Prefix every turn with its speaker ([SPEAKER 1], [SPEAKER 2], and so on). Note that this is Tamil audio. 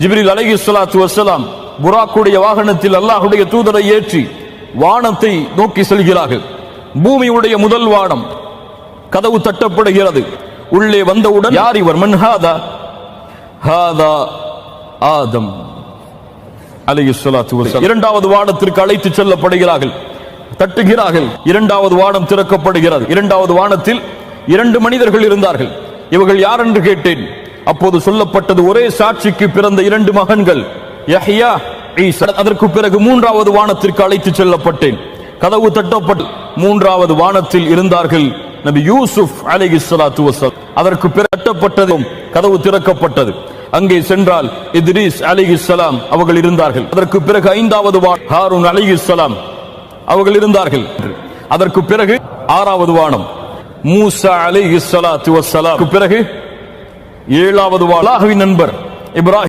[SPEAKER 1] ஜிப்ரீல் அலைஹிஸ்ஸலாத்து வஸ்ஸலாம் புராக்குடைய வாகனத்தில் அல்லாஹ்வுடைய தூதரை ஏற்றி வானத்தை நோக்கி செல்கிறார்கள். பூமியுடைய முதல் வானம், கதவு தட்டப்படுகிறது. உள்ளே வந்தவுடன் யார் இவர்? மன் ஹாதா? ஹாதா ஆதம் அலைஹிஸ்ஸலாத்து வஸ்ஸலாம். இரண்டாவது வானத்திற்கு அழைத்து செல்லப்படுகிறார்கள். தட்டுகிறார்கள். இரண்டாவது வானம் திறக்கப்படுகிறது. இரண்டாவது வானத்தில் 2 மனிதர்கள் இருந்தார்கள். இவர்கள் யார் என்று கேட்டேன். அப்போது சொல்லப்பட்டது ஒரே சாட்சிக்கு பிறந்த 2 மகன்கள், யஹ்யா, ஈசா. அதற்கு பிறகு 3வது வானத்திற்கு அழைத்து செல்லப்பட்டேன். கதவு தட்டப்பட்டு 3வது வானத்தில் இருந்தார்கள் நபி யூசுப் அலைஹிஸ்ஸலாத்து வஸ்ஸலாம். அதற்கு பிறகு தட்டப்பட்டதும் கதவு திறக்கப்பட்டது. அங்கே சென்றால் இத்ரீஸ் அலைஹிஸ்ஸலாம் அவர்கள் இருந்தார்கள். அதற்கு பிறகு 5வது வானம் ஹாரூன் அலைஹிஸ்ஸலாம் அவர்கள் இருந்தார்கள். அதற்கு பிறகு 6வது வானம் மூசா அலைஹிஸ்ஸலாத்து வஸ்ஸலாம். பிறகு 7வது வானம் அல்லாஹ்வின் நண்பர் இப்ராஹிம்